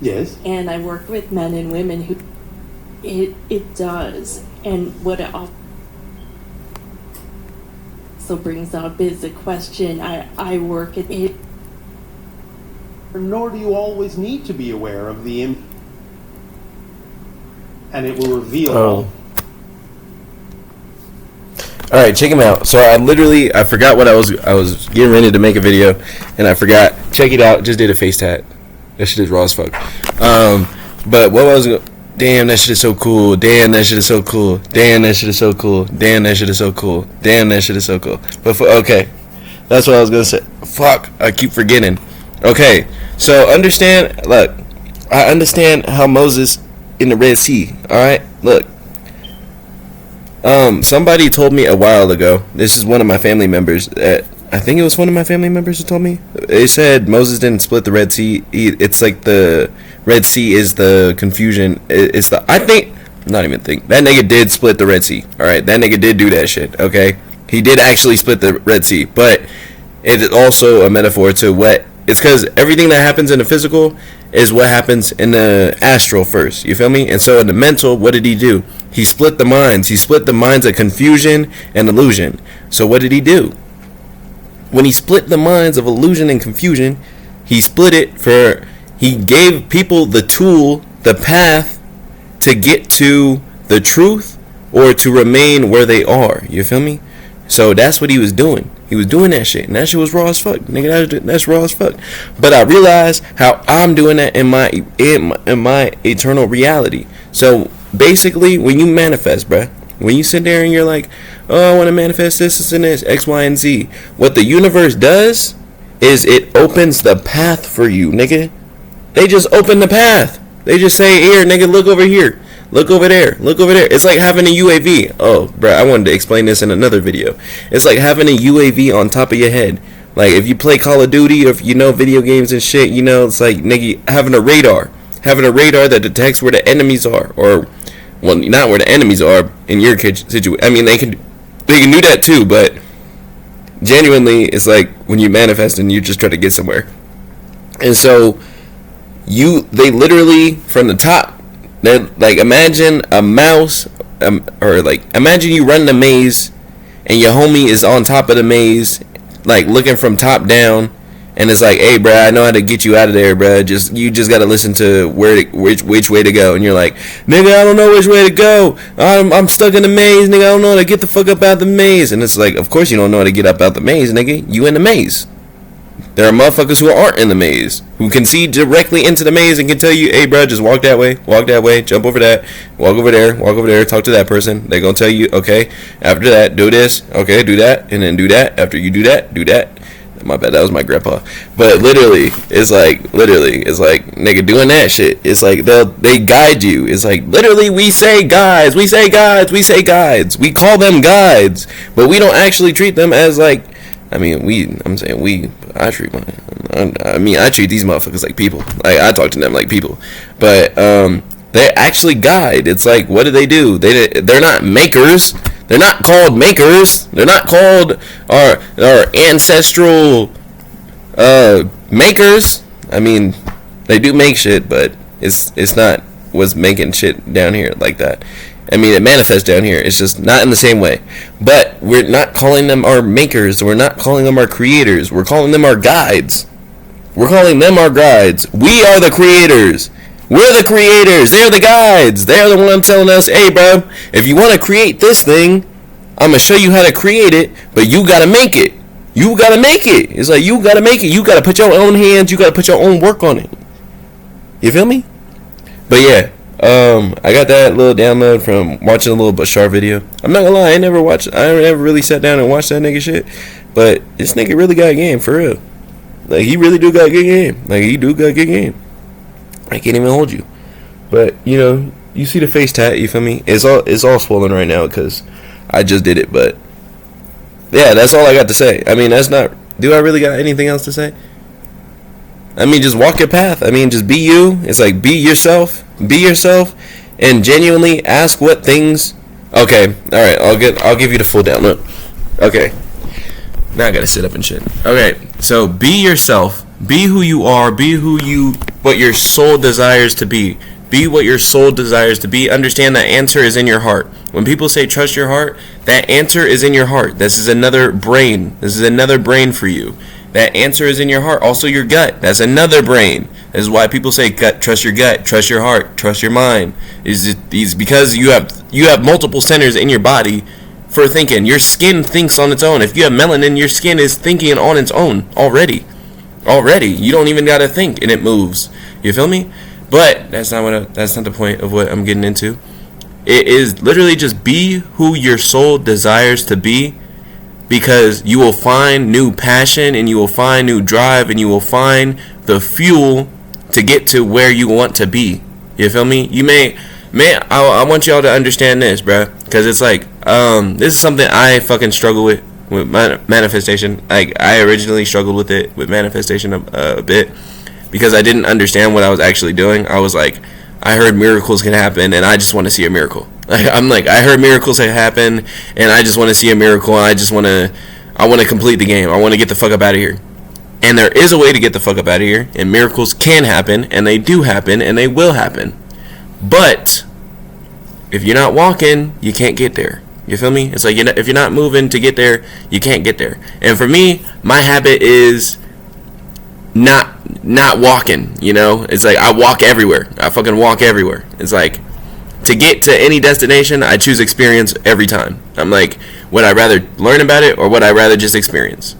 Yes. And I work with men and women who it does. And what it also brings up is the question I work at it. Nor do you always need to be aware of the and it will reveal. Oh. All right, check him out. So I forgot what I was getting ready to make a video, and I forgot. Check it out. Just did a face tat. That shit is raw as fuck. But what was damn, that shit is so cool. Damn, that shit is so cool. Damn, that shit is so cool. Damn, that shit is so cool. Damn, that shit is so cool. But okay, that's what I was gonna say. Fuck, I keep forgetting. Okay, so understand. Look, I understand how Moses in the Red Sea. All right, look. Somebody told me a while ago. This is one of my family members. I think it was one of my family members who told me. They said Moses didn't split the Red Sea. It's like the Red Sea is the confusion. It's the I think not even think that nigga did split the Red Sea. All right, that nigga did do that shit. Okay, he did actually split the Red Sea, but it is also a metaphor to what. It's because everything that happens in the physical is what happens in the astral first. You feel me? And so in the mental, what did he do? He split the minds. He split the minds of confusion and illusion. So what did he do? When he split the minds of illusion and confusion, he gave people the tool, the path to get to the truth or to remain where they are. You feel me? So that's what he was doing. He was doing that shit, and that shit was raw as fuck, nigga. That's raw as fuck. But I realized how I'm doing that in my eternal reality. So basically, when you manifest, bruh, when you sit there and you're like, oh, I want to manifest this and this, X, Y, and Z. What the universe does is it opens the path for you, nigga. They just open the path. They just say, here, nigga, look over here. Look over there. Look over there. It's like having a UAV. Oh, bro, I wanted to explain this in another video. It's like having a UAV on top of your head. Like, if you play Call of Duty or if you know video games and shit, you know, it's like, nigga, having a radar. Having a radar that detects where the enemies are. Or, well, not where the enemies are in your situation. I mean, they can do that too, but genuinely, it's like when you manifest and you just try to get somewhere. And so, they literally, from the top, they're like, imagine a mouse, or like, imagine you run the maze, and your homie is on top of the maze, like, looking from top down, and it's like, hey, bruh, I know how to get you out of there, bruh, you just gotta listen to which way to go, and you're like, nigga, I don't know which way to go, I'm stuck in the maze, nigga, I don't know how to get the fuck up out the maze, and it's like, of course you don't know how to get up out the maze, nigga, you in the maze. There are motherfuckers who aren't in the maze, who can see directly into the maze and can tell you, hey, bro, just walk that way, jump over that, walk over there, talk to that person. They're going to tell you, okay, after that, do this, okay, do that, and then do that. After you do that, do that. My bad, that was my grandpa. But literally, it's like, nigga, doing that shit. It's like, they guide you. It's like, literally, we say guides. We call them guides, but we don't actually treat them as, like, I treat these motherfuckers like people. Like, I talk to them like people. But they actually guide. It's like, what do? They're not makers. They're not called makers. They're not called our ancestral makers. I mean, they do make shit, but it's not what's making shit down here like that. I mean, it manifests down here. It's just not in the same way. But we're not calling them our makers. We're not calling them our creators. We're calling them our guides. We are the creators. We're the creators. They're the guides. They're the ones telling us, hey, bro, if you want to create this thing, I'm going to show you how to create it, but you got to make it. It's like, you got to make it. You got to put your own hands. You got to put your own work on it. You feel me? But yeah. I got that little download from watching a little Bashar video. I'm not gonna lie, I never really sat down and watched that nigga shit. But this nigga really got game, for real. Like, he really do got good game. I can't even hold you. But, you know, you see the face tat, you feel me? It's all swollen right now because I just did it, but yeah, that's all I got to say. I mean, do I really got anything else to say? I mean, just walk your path. I mean, just be you. It's like, be yourself, and genuinely ask what things. Okay, all right. I'll give you the full download. Okay, now I gotta sit up and shit. Okay, so be yourself. Be who you are. Be who you what your soul desires to be. Be what your soul desires to be. Understand that answer is in your heart. When people say trust your heart, that answer is in your heart. This is another brain. This is another brain for you. That answer is in your heart. Also your gut. That's another brain. This is why people say trust your gut, trust your heart, trust your mind. Is because you have multiple centers in your body for thinking. Your skin thinks on its own. If you have melanin, your skin is thinking on its own already. You don't even gotta think, and it moves. You feel me? But that's not the point of what I'm getting into. It is literally just be who your soul desires to be, because you will find new passion and you will find new drive and you will find the fuel to get to where you want to be. You feel me? I want y'all to understand this, bruh, because it's like this is something I fucking struggle with manifestation. Like, I originally struggled with it with manifestation a bit, because I didn't understand what I was actually doing. I was like, I heard miracles can happen, and I just want to see a miracle. I heard miracles can happen, and I just want to see a miracle, and I want to complete the game. I want to get the fuck up out of here. And there is a way to get the fuck up out of here, and miracles can happen, and they do happen, and they will happen. But if you're not walking, you can't get there. You feel me? It's like, if you're not moving to get there, you can't get there. And for me, my habit is not walking, you know? It's like I walk everywhere. I fucking walk everywhere. It's like, to get to any destination, I choose experience every time. I'm like, would I rather learn about it, or would I rather just experience?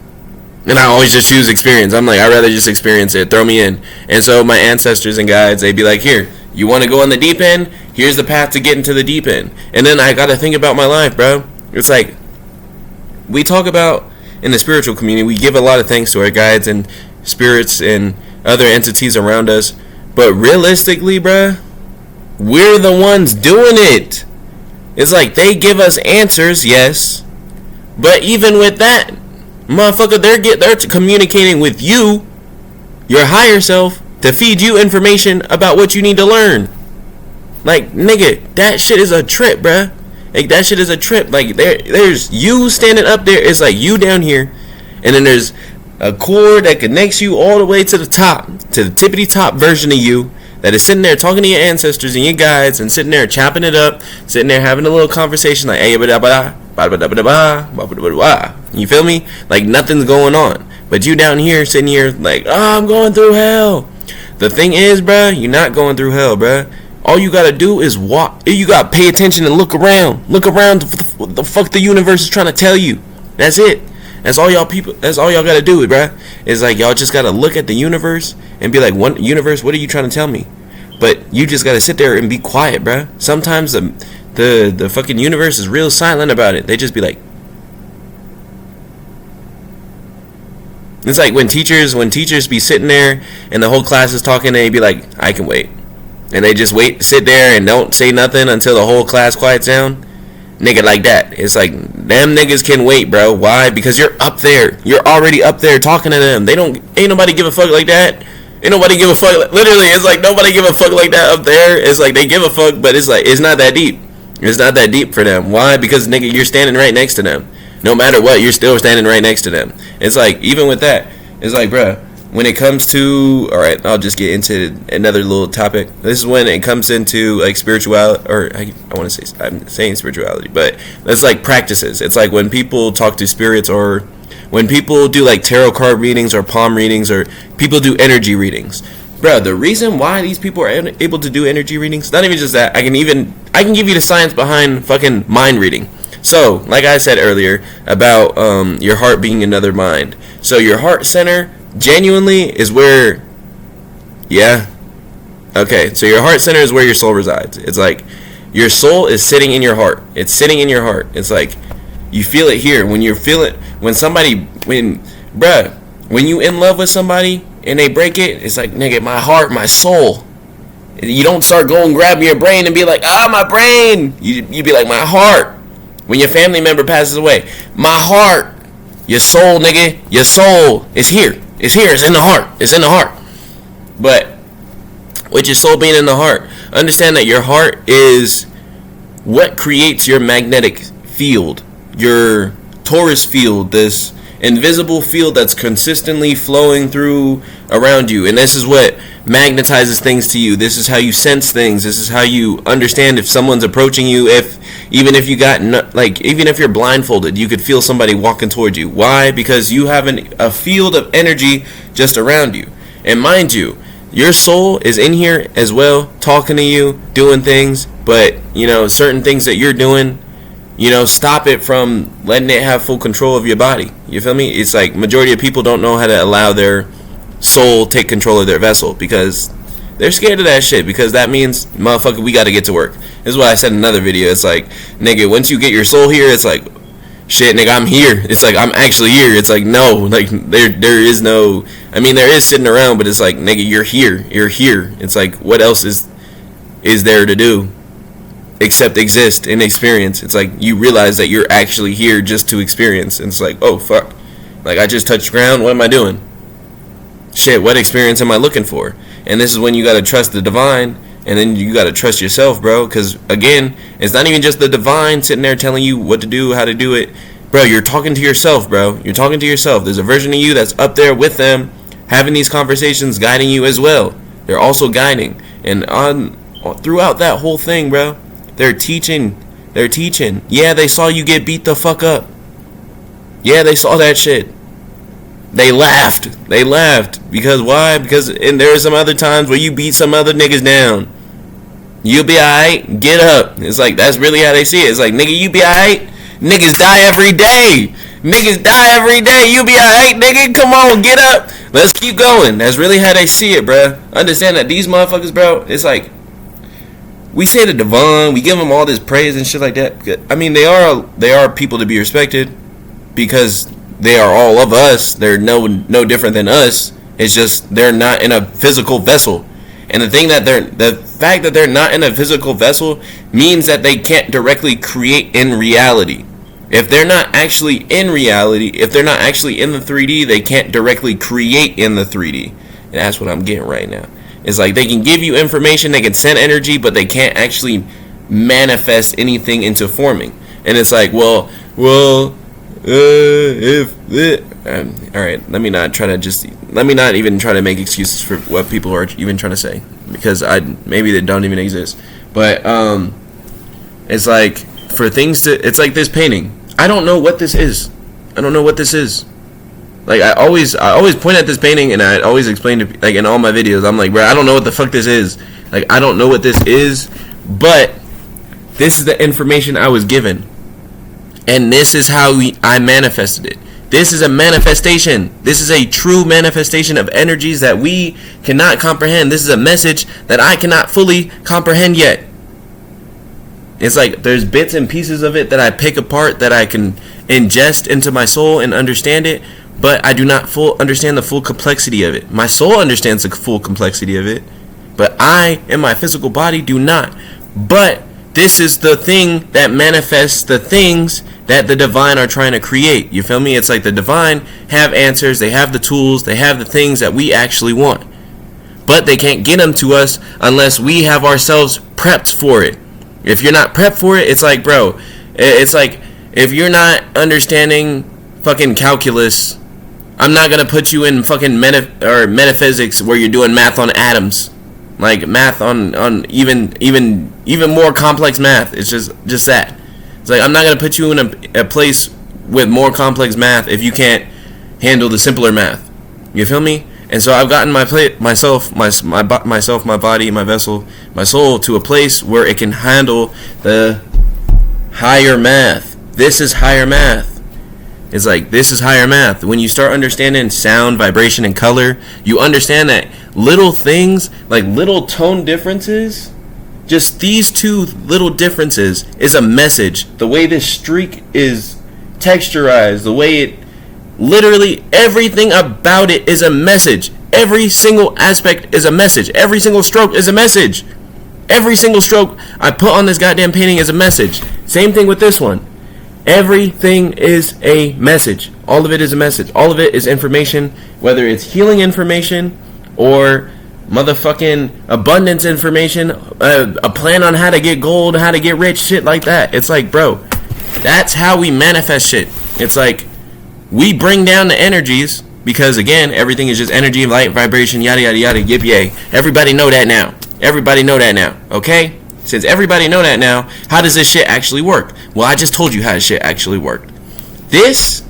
And I always just choose experience. I'm like, I'd rather just experience it. Throw me in. And so my ancestors and guides, they'd be like, here, you want to go on the deep end? Here's the path to get into the deep end. And then I got to think about my life, bro. It's like, we talk about, in the spiritual community, we give a lot of thanks to our guides and spirits and other entities around us. But realistically, bro, we're the ones doing it. It's like, they give us answers, yes. But even with that, motherfucker, they're communicating with you, your higher self, to feed you information about what you need to learn. Like, nigga, that shit is a trip, bruh. Like, that shit is a trip. Like, there's you standing up there. It's like you down here, and then there's a cord that connects you all the way to the top, to the tippity top version of you, that is sitting there talking to your ancestors and your guides, and sitting there chopping it up, sitting there having a little conversation like, hey, you feel me? Like, nothing's going on. But you down here, sitting here like, oh, I'm going through hell. The thing is, bruh, you're not going through hell, bruh. All you gotta do is walk. You gotta pay attention and look around. Look around what the fuck the universe is trying to tell you. That's it. That's all y'all gotta do, bruh. It's like, y'all just gotta look at the universe and be like, universe, what are you trying to tell me? But you just gotta sit there and be quiet, bruh. Sometimes the fucking universe is real silent about it. They just be like, it's like when teachers be sitting there and the whole class is talking, they be like, I can wait. And they just sit there and don't say nothing until the whole class quiets down. Nigga, like that. It's like, them niggas can wait, bro. Why? Because you're up there. You're already up there talking to them. Ain't nobody give a fuck like that. Ain't nobody give a fuck. Literally, it's like nobody give a fuck like that up there. It's like they give a fuck, but it's like, it's not that deep. It's not that deep for them. Why? Because, nigga, you're standing right next to them. No matter what, you're still standing right next to them. It's like, even with that, it's like, bruh, when it comes to, alright, I'll just get into another little topic. This is when it comes into, like, spirituality, or I want to say, I'm saying spirituality, but it's like practices. It's like when people talk to spirits, or when people do, like, tarot card readings, or palm readings, or people do energy readings. Bro, the reason why these people are able to do energy readings, not even just that, I can give you the science behind fucking mind reading. So, like I said earlier, about your heart being another mind. So your heart center genuinely is where, yeah, okay, so your heart center is where your soul resides. It's like, your soul is sitting in your heart. It's sitting in your heart. It's like, you feel it here. When you feel it, when you in love with somebody and they break it, it's like, nigga, my heart, my soul. You don't start going grabbing your brain and be like, my brain. You be like, my heart. When your family member passes away, my heart, your soul, nigga, your soul is here. It's here. It's in the heart. It's in the heart. But with your soul being in the heart, understand that your heart is what creates your magnetic field, your Taurus field, this invisible field that's consistently flowing through around you, and this is what magnetizes things to you. This is how you sense things. This is how you understand if someone's approaching you. Even if you're blindfolded, you could feel somebody walking towards you. Why? Because you have a field of energy just around you. And mind you, your soul is in here as well, talking to you, doing things, but certain things that you're doing, stop it from letting it have full control of your body. You feel me? It's like majority of people don't know how to allow their soul take control of their vessel because they're scared of that shit, because that means, motherfucker, we got to get to work. This is what I said in another video. It's like, nigga, once you get your soul here, it's like, shit, nigga, I'm here. It's like, I'm actually here. It's like, no, like, there is no, there is sitting around, but it's like, nigga, you're here. It's like, what else is there to do except exist and experience? It's like, you realize that you're actually here just to experience. And it's like, oh, fuck. Like, I just touched ground. What am I doing? Shit, what experience am I looking for? And this is when you got to trust the divine, and then you got to trust yourself, bro. Because, again, it's not even just the divine sitting there telling you what to do, how to do it. Bro, you're talking to yourself, bro. You're talking to yourself. There's a version of you that's up there with them, having these conversations, guiding you as well. They're also guiding. And throughout that whole thing, bro, they're teaching. Yeah, they saw you get beat the fuck up. Yeah, they saw that shit. They laughed. Because why? Because there are some other times where you beat some other niggas down. You'll be alright. Get up. It's like, that's really how they see it. It's like, nigga, you be alright. Niggas die every day. You be alright, nigga. Come on, get up. Let's keep going. That's really how they see it, bro. Understand that these motherfuckers, bro, it's like, we say the divine, we give them all this praise and shit like that. They are people to be respected because they are all of us. They're no different than us. It's just they're not in a physical vessel. And the fact that they're not in a physical vessel means that they can't directly create in reality. If they're not actually in reality, if they're not actually in the 3D, they can't directly create in the 3D. And that's what I'm getting right now. It's like they can give you information, they can send energy, but they can't actually manifest anything into forming. And it's like, all right, let me not even try to make excuses for what people are even trying to say, because maybe they don't even exist. But it's like, for things to, it's like this painting. I don't know what this is. Like, I always point at this painting, and I always explain to, like, in all my videos, I'm like, bro, I don't know what the fuck this is. Like, I don't know what this is, but this is the information I was given. And this is how I manifested it. This is a manifestation. This is a true manifestation of energies that we cannot comprehend. This is a message that I cannot fully comprehend yet. It's like there's bits and pieces of it that I pick apart, that I can ingest into my soul and understand it, but I do not understand the full complexity of it. My soul understands the full complexity of it, but I, in my physical body, do not. But this is the thing that manifests the things that the divine are trying to create. You feel me? It's like the divine have answers, they have the tools, they have the things that we actually want. But they can't get them to us unless we have ourselves prepped for it. If you're not prepped for it, it's like, bro, it's like, if you're not understanding fucking calculus, I'm not gonna put you in fucking metaphysics where you're doing math on atoms. Like math on even more complex math. It's just that. It's like, I'm not going to put you in a place with more complex math if you can't handle the simpler math. You feel me? And so I've gotten myself, my body, my vessel, my soul to a place where it can handle the higher math. This is higher math. It's like, this is higher math. When you start understanding sound, vibration, and color, you understand that little things, like little tone differences, just these two little differences is a message. The way this streak is texturized, the way it, literally everything about it is a message. Every single aspect is a message. Every single stroke is a message. Every single stroke I put on this goddamn painting is a message. Same thing with this one. Everything is a message. All of it is a message. All of it is information, whether it's healing information or motherfucking abundance information, a plan on how to get gold, how to get rich, shit like that. It's like, bro, that's how we manifest shit. It's like, we bring down the energies because, again, everything is just energy, light, vibration, yada, yada, yada, yip, yay. Everybody know that now. Okay? Since everybody know that now, how does this shit actually work? Well, I just told you how this shit actually worked. This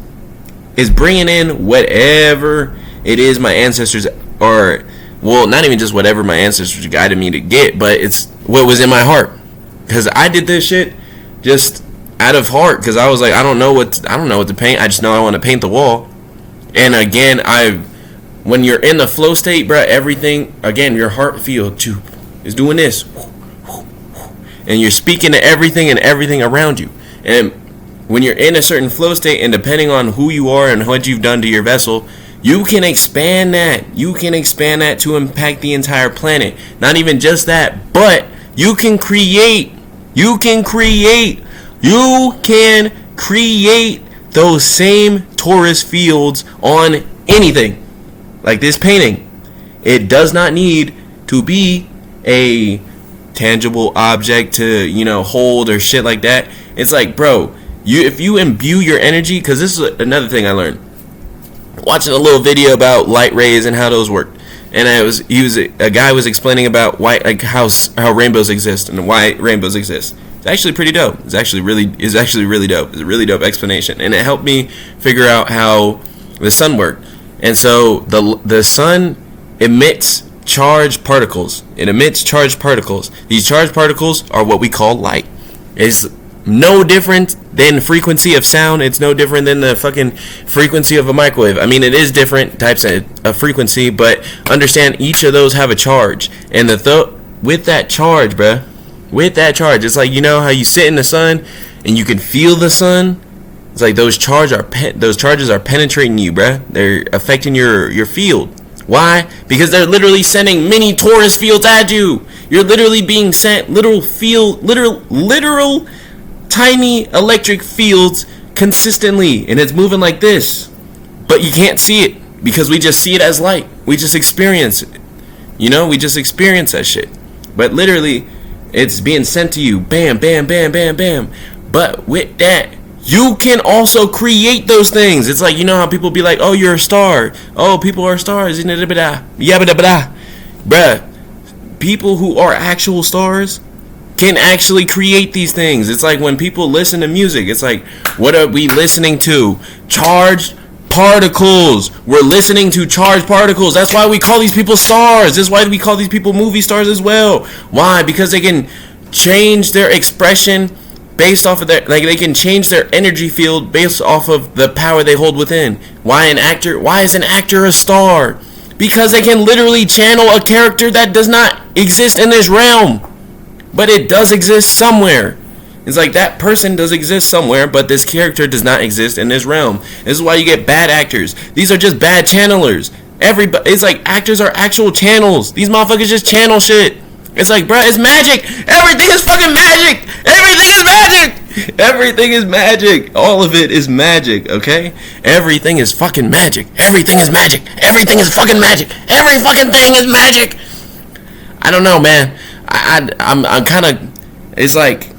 is bringing in whatever it is my ancestors, or, well, not even just whatever my ancestors guided me to get, but it's what was in my heart. Because I did this shit just out of heart, because I was like, I don't know what to paint. I just know I want to paint the wall. And again, when you're in the flow state, bro, everything, again, your heart field is doing this. And you're speaking to everything and everything around you. And when you're in a certain flow state, and depending on who you are and what you've done to your vessel, you can expand that. You can expand that to impact the entire planet. Not even just that, but you can create those same torus fields on anything. Like this painting. It does not need to be a tangible object to, hold or shit like that. It's like, bro, if you imbue your energy, because this is another thing I learned watching a little video about light rays and how those work. And a guy was explaining about why, like how rainbows exist and why rainbows exist. It's actually pretty dope. It's actually really dope. It's a really dope explanation, and it helped me figure out how the sun worked. And so the sun emits charged particles. It emits charged particles. These charged particles are what we call light. It's no different than frequency of sound. It's no different than the fucking frequency of a microwave. I mean, it is different types of frequency, but understand each of those have a charge. And with that charge, bruh, it's like, how you sit in the sun and you can feel the sun. It's like those charges are penetrating you, bruh. They're affecting your field. Why? Because they're literally sending mini torus fields at you. You're literally being sent literal tiny electric fields consistently, and it's moving like this. But you can't see it because we just see it as light. We just experience it. We just experience that shit. But literally, it's being sent to you. Bam, bam, bam, bam, bam. But with that, you can also create those things. It's like, how people be like, oh, you're a star. Oh, people are stars. Bruh, people who are actual stars can actually create these things. It's like when people listen to music. It's like, what are we listening to? Charged particles. We're listening to charged particles. That's why we call these people stars. That's why we call these people movie stars as well. Why? Because they can change their expression based off of they can change their energy field based off of the power they hold within. Why is an actor a star? Because they can literally channel a character that does not exist in this realm, but it does exist somewhere. It's like that person does exist somewhere, but this character does not exist in this realm. This is why you get bad actors. These are just bad channelers. It's like actors are actual channels. These motherfuckers just channel shit. It's like, bruh, it's magic. Everything is fucking magic. Everything is magic. Everything is magic. All of it is magic, okay? Everything is fucking magic. Everything is magic. Everything is fucking magic. Every fucking thing is magic. I don't know, man. I'm kind of, it's like,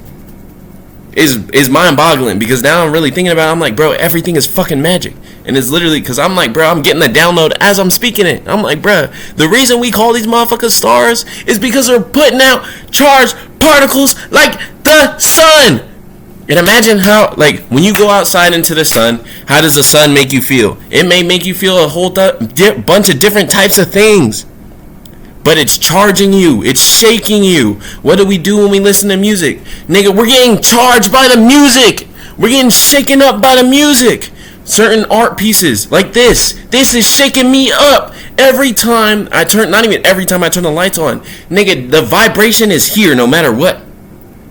is mind-boggling, because now I'm really thinking about it. I'm like, bro, everything is fucking magic. And it's literally because I'm like, bro, I'm getting the download as I'm speaking it. I'm like, bro, the reason we call these motherfuckers stars is because they're putting out charged particles like the sun. And imagine how, like, when you go outside into the sun, how does the sun make you feel? It may make you feel a whole bunch of different types of things. But it's charging you. It's shaking you. What do we do when we listen to music? Nigga, we're getting charged by the music. We're getting shaken up by the music. Certain art pieces like this is shaking me up every time I turn, not even every time I turn the lights on. Nigga, the vibration is here no matter what.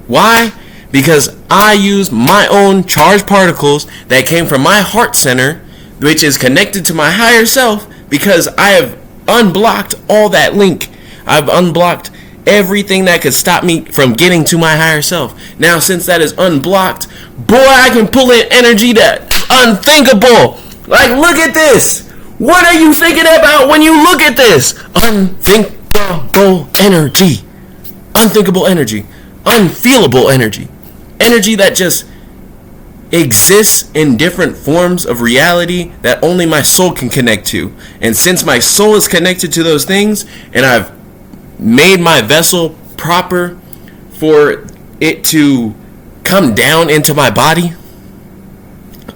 Why? Because I use my own charged particles that came from my heart center, which is connected to my higher self, because I have unblocked all that link. I've unblocked everything that could stop me from getting to my higher self. Now, since that is unblocked, boy, I can pull in energy that's unthinkable. Like, look at this. What are you thinking about when you look at this? Unthinkable energy. Unthinkable energy. Unfeelable energy. Energy that just exists in different forms of reality that only my soul can connect to. And since my soul is connected to those things, and I've made my vessel proper for it to come down into my body,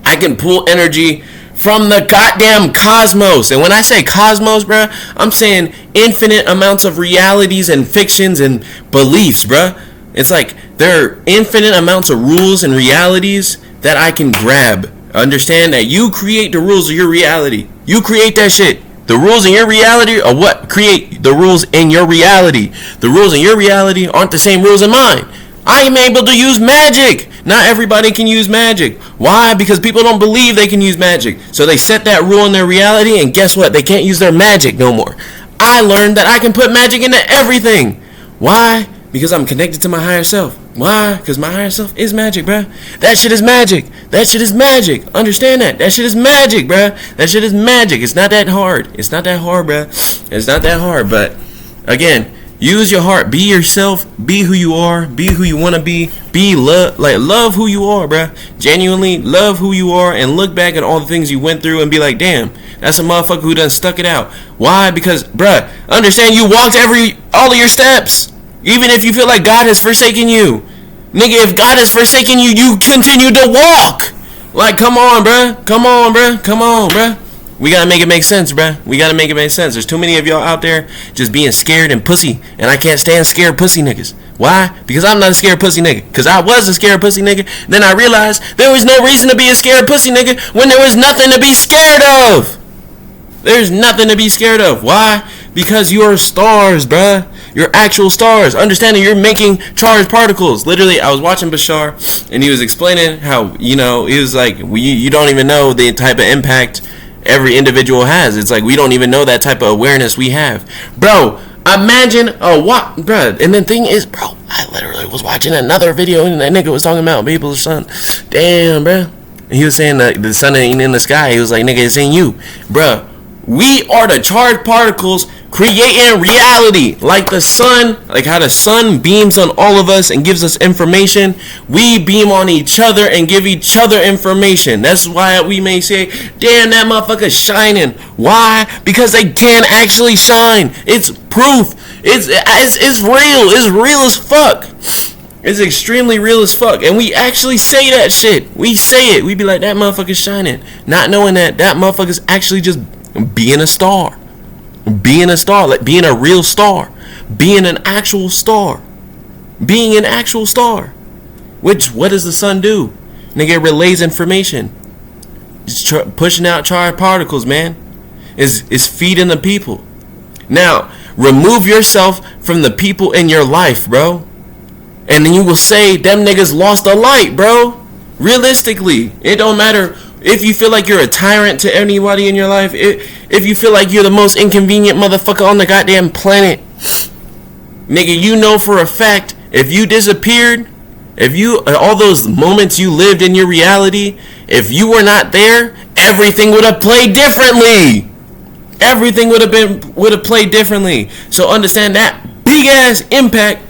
I can pull energy from the goddamn cosmos. And when I say cosmos, bruh, I'm saying infinite amounts of realities and fictions and beliefs, bruh. It's like there are infinite amounts of rules and realities that I can grab. Understand that you create the rules of your reality. You create that shit. The rules in your reality are what create the rules in your reality. The rules in your reality aren't the same rules in mine. I am able to use magic. Not everybody can use magic. Why? Because people don't believe they can use magic. So they set that rule in their reality, and guess what? They can't use their magic no more. I learned that I can put magic into everything. Why? Because I'm connected to my higher self. Why? Because my higher self is magic, bruh. That shit is magic. That shit is magic. Understand that. That shit is magic, bruh. That shit is magic. It's not that hard. It's not that hard, bruh. It's not that hard. But again, use your heart. Be yourself. Be who you are. Be who you want to be. Be love who you are, bruh. Genuinely love who you are, and look back at all the things you went through and be like, damn, that's a motherfucker who done stuck it out. Why? Because, bruh, understand you walked all of your steps. Even if you feel like God has forsaken you. Nigga, if God has forsaken you, you continue to walk. Like, come on, bruh. Come on, bruh. Come on, bruh. We gotta make it make sense, bruh. We gotta make it make sense. There's too many of y'all out there just being scared and pussy. And I can't stand scared pussy niggas. Why? Because I'm not a scared pussy nigga. Because I was a scared pussy nigga. Then I realized there was no reason to be a scared pussy nigga when there was nothing to be scared of. There's nothing to be scared of. Why? Because you're stars, bruh. You're actual stars. Understanding you're making charged particles. Literally, I was watching Bashar, and he was explaining how, he was like, you don't even know the type of impact every individual has. It's like we don't even know that type of awareness we have. Bro, imagine bruh. And the thing is, bro, I literally was watching another video, and that nigga was talking about people's sun. Damn, bruh. He was saying that the sun ain't in the sky. He was like, nigga, it's in you. Bruh, we are the charged particles creating reality. Like the sun, like how the sun beams on all of us and gives us information, we beam on each other and give each other information. That's why we may say, damn, that motherfucker's shining. Why? Because they can actually shine. It's proof. It's real. It's real as fuck. It's extremely real as fuck. And we actually say that shit. We say it. We be like, that motherfucker's shining. Not knowing that motherfucker's actually just being a star. Being a star, like being a real star. Being an actual star. Being an actual star. Which, what does the sun do? Nigga, it relays information. It's pushing out charged particles, man. Is feeding the people. Now, remove yourself from the people in your life, bro. And then you will say, them niggas lost a light, bro. Realistically, it don't matter if you feel like you're a tyrant to anybody in your life. If you feel like you're the most inconvenient motherfucker on the goddamn planet. Nigga, you know for a fact, if you disappeared, all those moments you lived in your reality, if you were not there, everything would have played differently. Everything would have played differently. So understand that big ass impact.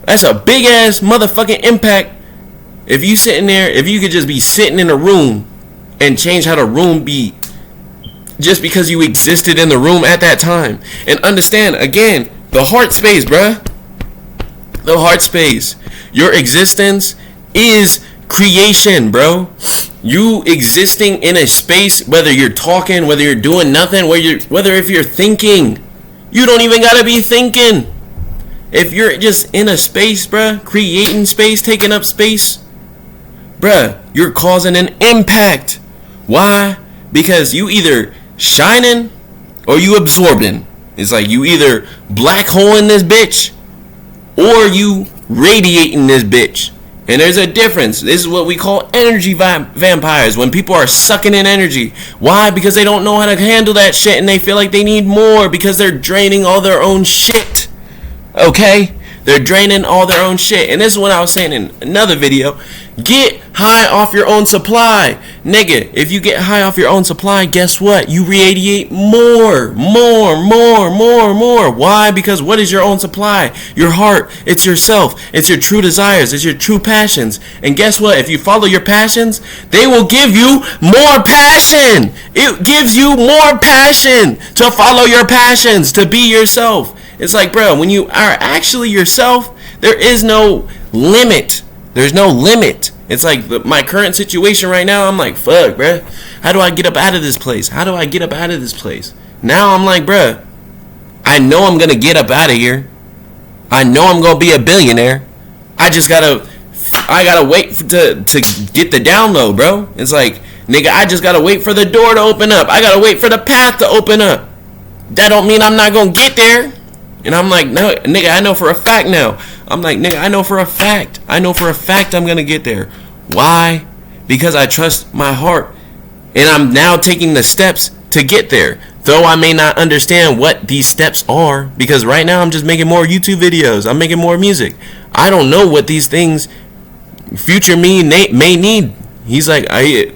That's a big ass motherfucking impact. If you sitting there, if you could just be sitting in a room and change how the room be, just because you existed in the room at that time. And understand, again, the heart space, bruh. The heart space. Your existence is creation, bro. You existing in a space, whether you're talking, whether you're doing nothing, whether if you're thinking, you don't even gotta be thinking. If you're just in a space, bruh, creating space, taking up space, bruh, you're causing an impact. Why? Because you either shining or you absorbing. It's like you either black hole in this bitch or you radiating this bitch. And there's a difference. This is what we call energy vampires. When people are sucking in energy. Why? Because they don't know how to handle that shit and they feel like they need more because they're draining all their own shit. Okay? They're draining all their own shit. And this is what I was saying in another video. Get high off your own supply. Nigga, if you get high off your own supply, guess what? You radiate more. Why? Because what is your own supply? Your heart. It's yourself. It's your true desires. It's your true passions. And guess what? If you follow your passions, they will give you more passion. It gives you more passion to follow your passions, to be yourself. It's like, bro, when you are actually yourself, there is no limit. There's no limit. It's like my current situation right now. I'm like, fuck, bro. How do I get up out of this place? How do I get up out of this place? Now I'm like, bro, I know I'm going to get up out of here. I know I'm going to be a billionaire. I gotta wait to get the download, bro. It's like, nigga, I just gotta wait for the door to open up. I gotta wait for the path to open up. That don't mean I'm not going to get there. And I'm like, no, nigga, I know for a fact now. I'm like, nigga, I know for a fact. I know for a fact I'm going to get there. Why? Because I trust my heart. And I'm now taking the steps to get there. Though I may not understand what these steps are. Because right now I'm just making more YouTube videos. I'm making more music. I don't know what these things future me may need. He's like, hey,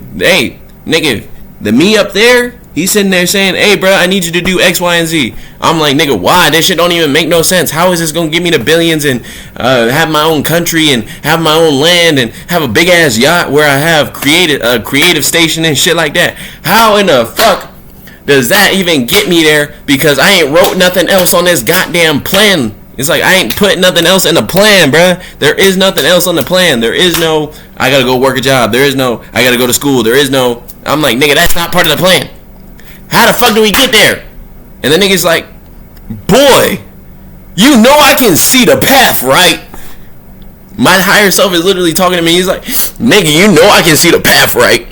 nigga, the me up there, he's sitting there saying, hey, bro, I need you to do X, Y, and Z. I'm like, nigga, why? This shit don't even make no sense. How is this going to give me the billions and have my own country and have my own land and have a big-ass yacht where I have a creative station and shit like that? How in the fuck does that even get me there? Because I ain't wrote nothing else on this goddamn plan. It's like I ain't put nothing else in the plan, bruh. There is nothing else on the plan. There is no, I got to go work a job. There is no, I got to go to school. There is no, I'm like, nigga, that's not part of the plan. How the fuck do we get there? And the nigga's like, boy, you know I can see the path, right? My higher self is literally talking to me. He's like, nigga, you know I can see the path, right?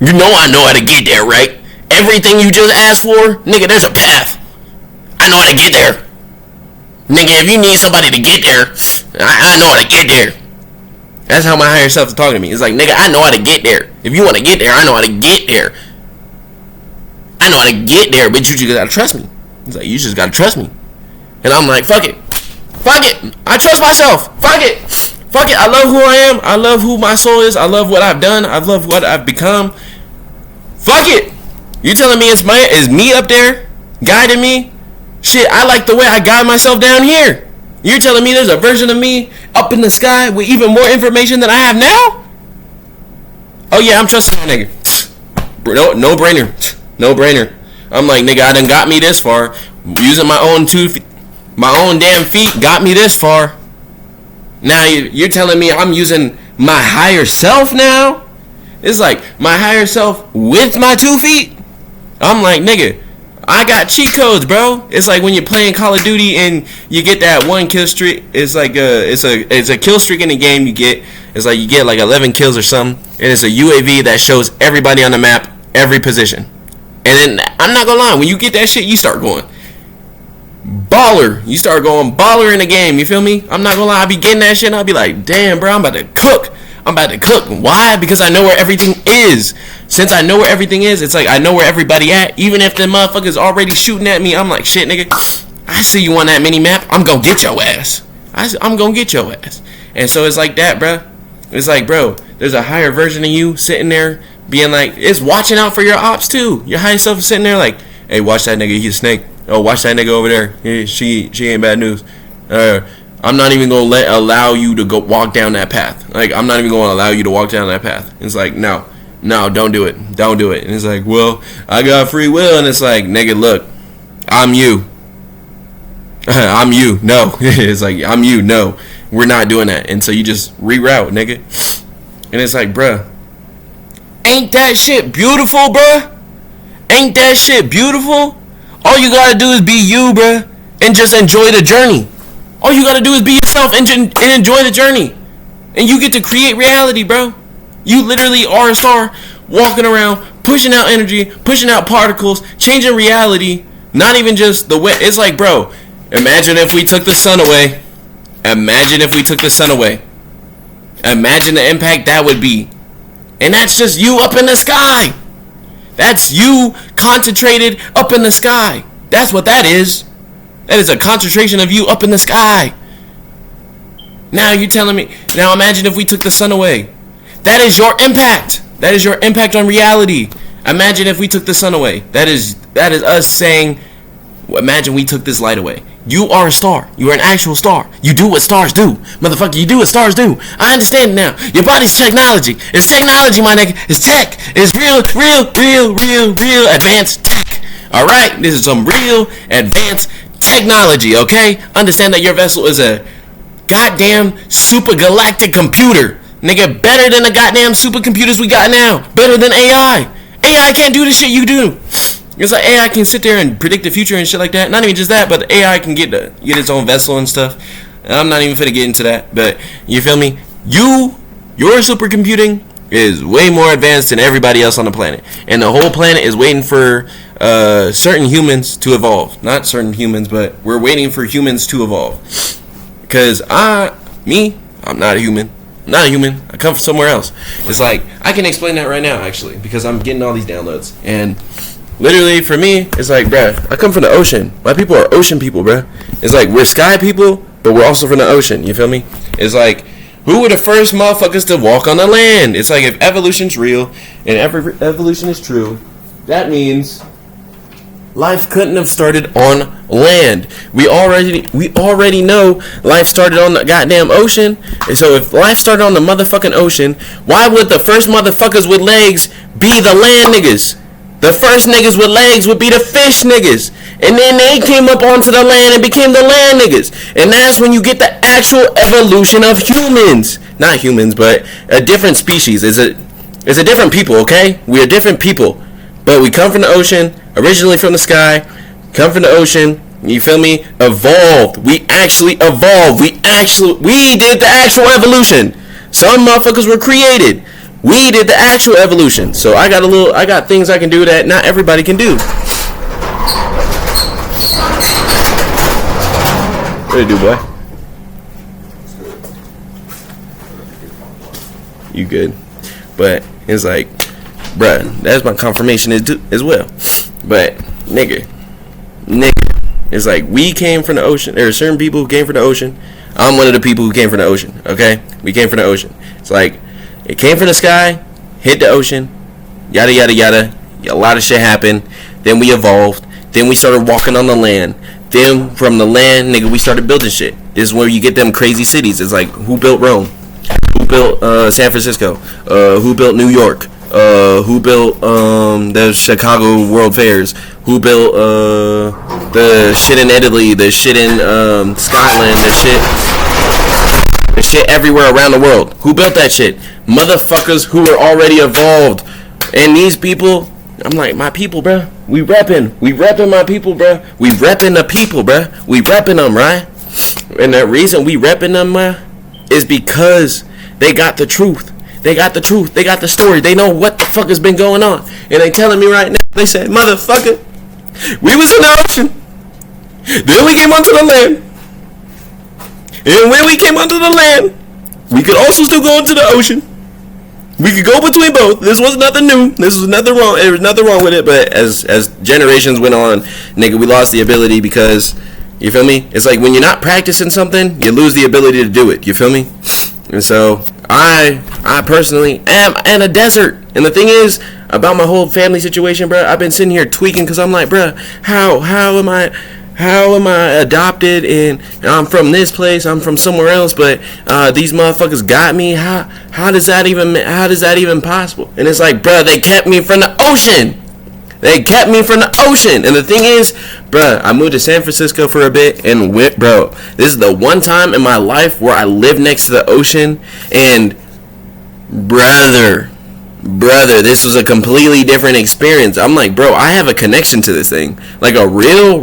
You know I know how to get there, right? Everything you just asked for, nigga, there's a path. I know how to get there. Nigga, if you need somebody to get there, I know how to get there. That's how my higher self is talking to me. It's like, nigga, I know how to get there. If you want to get there, I know how to get there. I know how to get there, but you just gotta trust me. He's like, you just gotta trust me. And I'm like, fuck it. Fuck it. I trust myself. Fuck it. Fuck it. I love who I am. I love who my soul is. I love what I've done. I love what I've become. Fuck it. You telling me it's me up there guiding me? Shit, I like the way I guide myself down here. You're telling me there's a version of me up in the sky with even more information than I have now? Oh yeah, I'm trusting that nigga. No brainer. No brainer. I'm like, nigga, I done got me this far. Using my own damn feet got me this far. Now you're telling me I'm using my higher self now? It's like my higher self with my 2 feet? I'm like, nigga, I got cheat codes, bro. It's like when you're playing Call of Duty and you get that one kill streak. It's like it's a kill streak in the game you get. It's like you get like 11 kills or something, and it's a UAV that shows everybody on the map, every position. And then I'm not gonna lie, when you get that shit, you start going baller. You start going baller in the game. You feel me? I'm not gonna lie, I be getting that shit and I'll be like, damn, bro, I'm about to cook. Why? Because I know where everything is. Since I know where everything is, it's like I know where everybody at. Even if the motherfuckers already shooting at me, I'm like, shit, nigga, I see you on that mini map. I'm gonna get your ass. I'm gonna get your ass. And so it's like that, bro. It's like, bro, there's a higher version of you sitting there being like, it's watching out for your ops too. Your higher self is sitting there like, hey, watch that nigga, he's a snake. Oh, watch that nigga over there. She ain't bad news. I'm not even gonna allow you to go walk down that path. Like, I'm not even gonna allow you to walk down that path. It's like, no, don't do it. And it's like, well, I got free will. And it's like, nigga, look, I'm you. I'm you. No. It's like, I'm you. No, we're not doing that. And so you just reroute, nigga. And it's like, bruh, ain't that shit beautiful, bruh? Ain't that shit beautiful? All you gotta do is be you, bruh, and just enjoy the journey. All you gotta do is be yourself and enjoy the journey. And you get to create reality, bro. You literally are a star walking around, pushing out energy, pushing out particles, changing reality. Not even just the way. It's like, bro, imagine if we took the sun away. Imagine if we took the sun away. Imagine the impact that would be. And that's just you up in the sky. That's you concentrated up in the sky. That's what that is. That is a concentration of you up in the sky. Now you're telling me. Now imagine if we took the sun away. That is your impact. That is your impact on reality. Imagine if we took the sun away. That is us saying, imagine we took this light away. You are a star. You are an actual star. You do what stars do. Motherfucker, you do what stars do. I understand it now. Your body's technology. It's technology, my nigga. It's tech. It's real advanced tech. Alright? This is some real advanced technology, okay? Understand that your vessel is a goddamn super galactic computer. Nigga, better than the goddamn supercomputers we got now. Better than AI. AI can't do the shit you do. It's like AI can sit there and predict the future and shit like that. Not even just that, but AI can get its own vessel and stuff. I'm not even finna get into that, but you feel me? Your supercomputing is way more advanced than everybody else on the planet, and the whole planet is waiting for certain humans to evolve. Not certain humans, but we're waiting for humans to evolve. Because I'm not a human. I'm not a human. I come from somewhere else. It's like I can explain that right now, actually, because I'm getting all these downloads and. Literally, for me, it's like, bruh, I come from the ocean. My people are ocean people, bruh. It's like, we're sky people, but we're also from the ocean, you feel me? It's like, who were the first motherfuckers to walk on the land? It's like, if evolution's real, and evolution is true, that means life couldn't have started on land. We already know life started on the goddamn ocean. And so if life started on the motherfucking ocean, why would the first motherfuckers with legs be the land niggas? The first niggas with legs would be the fish niggas. And then they came up onto the land and became the land niggas. And that's when you get the actual evolution of humans. Not humans, but a different species. It's a different people, okay? We are different people. But we come from the ocean, originally from the sky, come from the ocean, you feel me? Evolved. We actually evolved. We did the actual evolution. Some motherfuckers were created. We did the actual evolution. So I got things I can do that not everybody can do. What do you do, boy? You good? But it's like, bruh, that's my confirmation as well. But nigga, it's like we came from the ocean. There are certain people who came from the ocean. I'm one of the people who came from the ocean. Okay, we came from the ocean. It's like. It came from the sky, hit the ocean, yada yada yada. A lot of shit happened. Then we evolved. Then we started walking on the land. Then from the land, nigga, we started building shit. This is where you get them crazy cities. It's like, who built Rome? Who built San Francisco? Who built New York? Who built the Chicago World Fairs? Who built the shit in Italy? The shit in Scotland? The shit everywhere around the world. Who built that shit? Motherfuckers who were already evolved. And these people, I'm like, my people, bruh. We reppin' my people, bruh. We reppin' the people, bruh. We reppin' them, right? And the reason we reppin' them, is because they got the truth. They got the truth. They got the story. They know what the fuck has been going on. And they telling me right now, they said, motherfucker, we was in the ocean. Then we came onto the land. And when we came onto the land, we could also still go into the ocean. We could go between both. This was nothing new. This was nothing wrong. There was nothing wrong with it. But as generations went on, nigga, we lost the ability because, you feel me? It's like when you're not practicing something, you lose the ability to do it. You feel me? And so I personally am in a desert. And the thing is about my whole family situation, bro. I've been sitting here tweaking because I'm like, bro, how am I adopted and I'm from this place, I'm from somewhere else, but these motherfuckers got me? How does that even possible? And it's like, bro, they kept me from the ocean. They kept me from the ocean. And the thing is, bro, I moved to San Francisco for a bit and bro, this is the one time in my life where I lived next to the ocean, and brother, this was a completely different experience. I'm like, bro, I have a connection to this thing. Like a real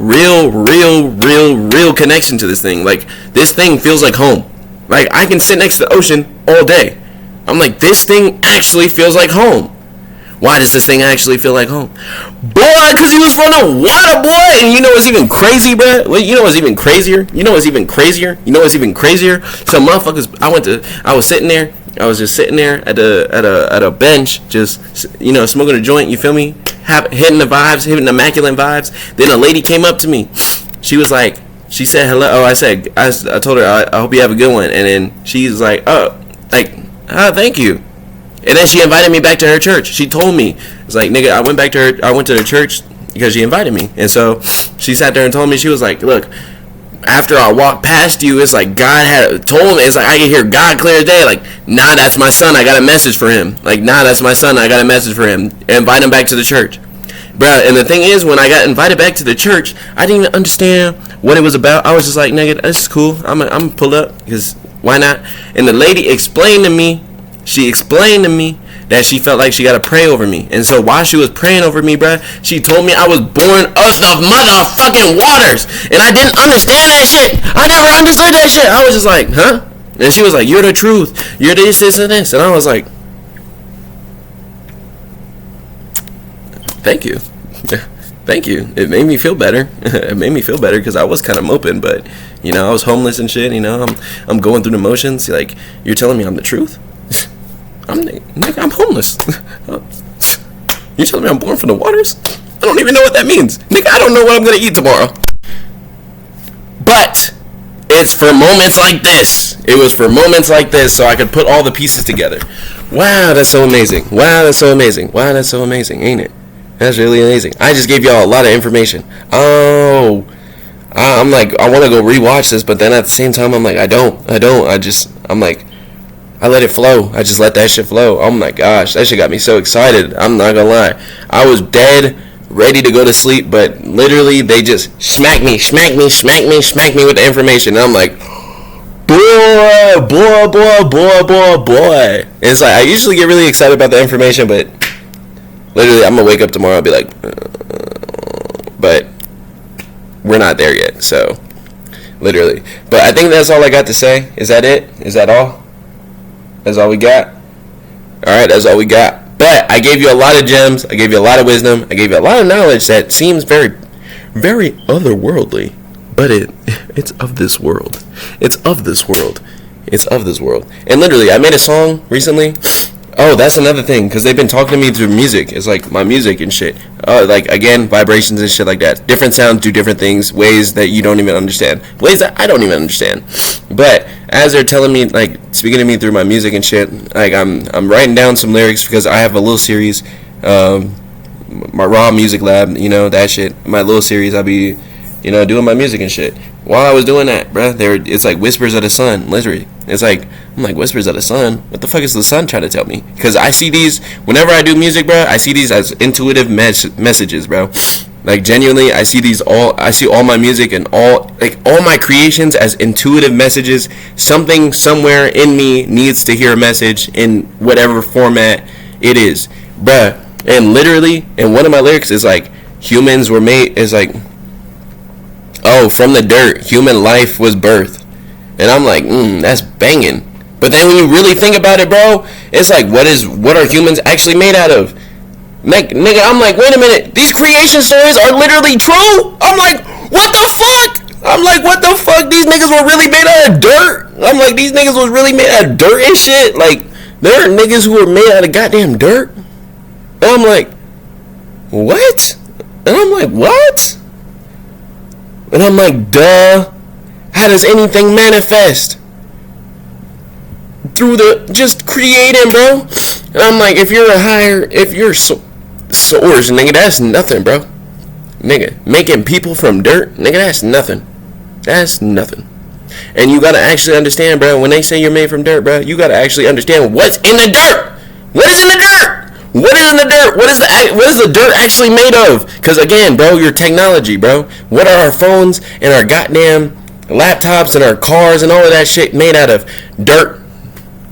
connection to this thing. Like, this thing feels like home. Like, I can sit next to the ocean all day. I'm like, this thing actually feels like home. Why does this thing actually feel like home? Boy, because he was from the water, boy. And you know what's even crazy, bro? Well, you know what's even crazier? Some motherfuckers, I was sitting there. I was just sitting there at a bench, just, you know, smoking a joint, you feel me? Hitting the immaculate vibes. Then a lady came up to me. She was like, she said hello. Oh, I told her I hope you have a good one, and then she's like, oh, like, thank you. And then she invited me back to her church. She told me, it's like, nigga, I went to the church because she invited me. And so she sat there and told me, she was like, look, after I walked past you, it's like God had told me, it's like I can hear God clear as day, like, nah, that's my son, I got a message for him. Like, nah, that's my son, I got a message for him. Invite him back to the church. Bruh, and the thing is, when I got invited back to the church, I didn't even understand what it was about. I was just like, nigga, this is cool. I'm gonna pull up, because why not? And the lady explained to me that she felt like she got to pray over me. And so while she was praying over me, bruh, she told me I was born of the motherfucking waters. And I didn't understand that shit. I never understood that shit. I was just like, huh? And she was like, you're the truth. You're this, and this. And I was like, thank you. Thank you. It made me feel better. It made me feel better because I was kind of moping, but, you know, I was homeless and shit, you know. I'm going through the motions. Like, you're telling me I'm the truth? I'm homeless. You telling me I'm born from the waters? I don't even know what that means. Nigga, I don't know what I'm going to eat tomorrow. But it's for moments like this. It was for moments like this so I could put all the pieces together. Wow, that's so amazing. Wow, that's so amazing. Wow, that's so amazing, ain't it? That's really amazing. I just gave y'all a lot of information. Oh, I'm like, I want to go rewatch this, but then at the same time, I'm like, I'm like, I let it flow. I just let that shit flow. Oh my gosh, that shit got me so excited. I'm not gonna lie. I was dead, ready to go to sleep, but literally they just smack me with the information. And I'm like, boy. And it's like, I usually get really excited about the information, but literally I'm gonna wake up tomorrow and be like, but we're not there yet, so literally. But I think that's all I got to say. Is that it? Is that all? That's all we got? Alright, that's all we got. But I gave you a lot of gems. I gave you a lot of wisdom. I gave you a lot of knowledge that seems very, very otherworldly. But it's of this world. It's of this world. It's of this world. And literally, I made a song recently. Oh, that's another thing, because they've been talking to me through music. It's like my music and shit. Like, again, vibrations and shit like that. Different sounds do different things, ways that you don't even understand. Ways that I don't even understand. But as they're telling me, like, speaking to me through my music and shit, like, I'm writing down some lyrics because I have a little series, my Raw Music Lab, you know, that shit. My little series, I'll be, you know, doing my music and shit. While I was doing that, bruh, it's like whispers of the sun, literally. It's like, I'm like, whispers of the sun? What the fuck is the sun trying to tell me? Because I see these, whenever I do music, bruh, I see these as intuitive messages, bro. Like, genuinely, I see all my music and all my creations as intuitive messages. Something somewhere in me needs to hear a message in whatever format it is, bruh. And literally, and one of my lyrics is like, humans were made, is like, oh, from the dirt, human life was birthed. And I'm like, that's banging. But then when you really think about it, bro, it's like, what are humans actually made out of? Nigga, I'm like, wait a minute, these creation stories are literally true? I'm like, what the fuck? I'm like, what the fuck? These niggas were really made out of dirt? I'm like, these niggas was really made out of dirt and shit? Like, there are niggas who are made out of goddamn dirt? And I'm like, what? And I'm like, what? And I'm like, duh. How does anything manifest? Through the just creating, bro. And I'm like, if you're source, nigga, that's nothing, bro. Nigga, making people from dirt, nigga, that's nothing. That's nothing. And you gotta actually understand, bro, when they say you're made from dirt, bro, you gotta actually understand what's in the dirt. What is in the dirt? What is in the dirt? What is the dirt actually made of? Because again, bro, your technology, bro. What are our phones and our goddamn laptops and our cars and all of that shit made out of? Dirt.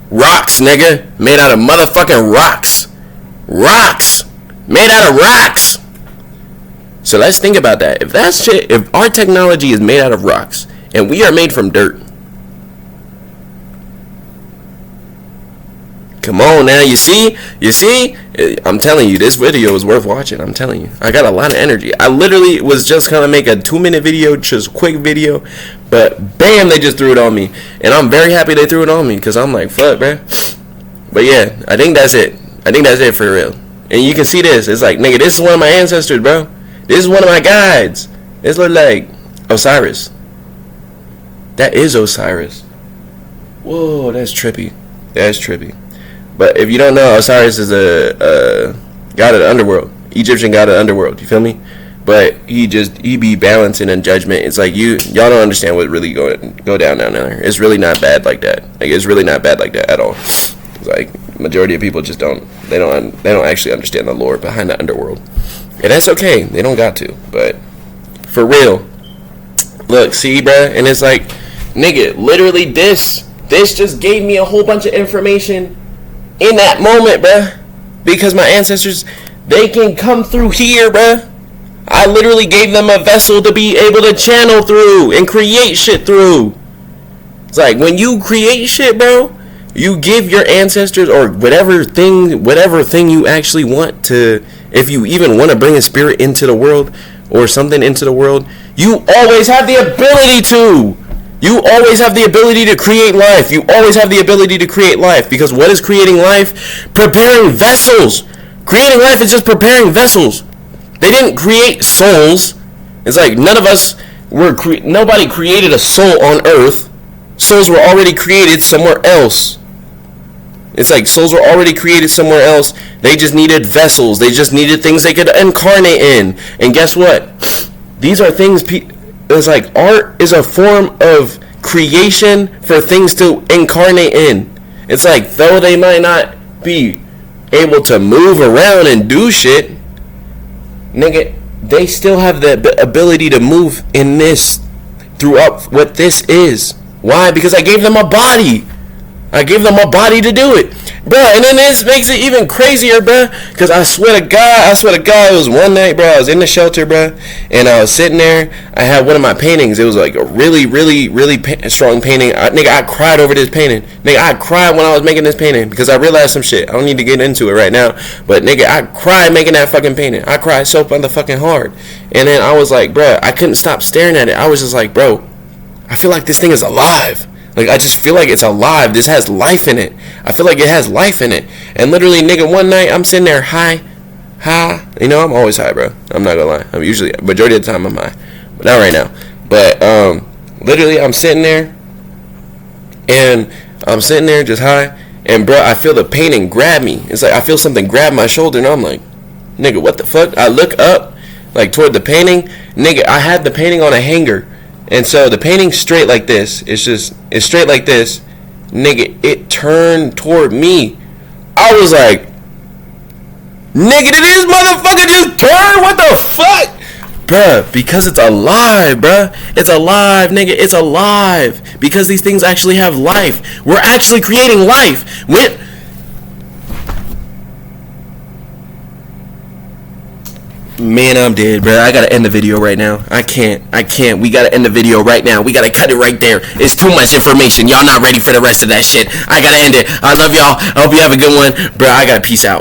Rocks, nigga. Made out of motherfucking rocks. Rocks. Made out of rocks. So let's think about that. If our technology is made out of rocks and we are made from dirt, come on now, you see? I'm telling you, this video is worth watching. I'm telling you. I got a lot of energy. I literally was just going to make a 2-minute video, just quick video, but bam, they just threw it on me. And I'm very happy they threw it on me because I'm like, fuck, bro. But yeah, I think that's it. I think that's it for real. And you can see this. It's like, nigga, this is one of my ancestors, bro. This is one of my guides. This look like Osiris. That is Osiris. Whoa, that's trippy. That's trippy. But if you don't know, Osiris is a god of the underworld, Egyptian god of the underworld. You feel me? But he be balancing in judgment. It's like y'all don't understand what really go down there. It's really not bad like that. Like, it's really not bad like that at all. It's like majority of people just don't actually understand the lore behind the underworld, and that's okay. They don't got to. But for real, look, see, bruh, and it's like, nigga, literally this just gave me a whole bunch of information in that moment, bruh, because my ancestors, they can come through here, bruh. I literally gave them a vessel to be able to channel through and create shit through. It's like, when you create shit, bro, you give your ancestors, or whatever thing you actually want to, if you even want to bring a spirit into the world or something into the world, you always have the ability to. You always have the ability to create life. You always have the ability to create life, because what is creating life? Preparing vessels. Creating life is just preparing vessels. They didn't create souls. It's like nobody created a soul on earth. Souls were already created somewhere else. It's like souls were already created somewhere else. They just needed vessels. They just needed things they could incarnate in. And guess what? These are things, it's like art is a form of creation for things to incarnate in. It's like, though they might not be able to move around and do shit, nigga, they still have the ability to move in this, throughout what this is. Why? Because I gave them a body. I gave them a body to do it, bruh. And then this makes it even crazier, bruh, because I swear to God, it was one night, bruh, I was in the shelter, bruh, and I was sitting there. I had one of my paintings. It was like a really, really, really strong painting. I cried over this painting. Nigga, I cried when I was making this painting, because I realized some shit. I don't need to get into it right now, but nigga, I cried making that fucking painting. I cried so motherfucking hard. And then I was like, bruh, I couldn't stop staring at it. I was just like, bro, I feel like this thing is alive. Like, I just feel like it's alive. This has life in it. I feel like it has life in it. And literally, nigga, one night, I'm sitting there high. You know, I'm always high, bro. I'm not gonna lie. I'm usually, majority of the time, I'm high. But not right now. But, literally, I'm sitting there. And I'm sitting there just high. And, bro, I feel the painting grab me. It's like, I feel something grab my shoulder. And I'm like, nigga, what the fuck? I look up, like, toward the painting. Nigga, I had the painting on a hanger. And so the painting's straight like this. It's straight like this. Nigga, it turned toward me. I was like, nigga, did this motherfucker just turn? What the fuck? Bruh, because it's alive, bruh. It's alive, nigga. It's alive. Because these things actually have life. We're actually creating life. Man, I'm dead, bro. I gotta end the video right now. I can't. We gotta end the video right now. We gotta cut it right there. It's too much information. Y'all not ready for the rest of that shit. I gotta end it. I love y'all. I hope you have a good one. Bro, I gotta peace out.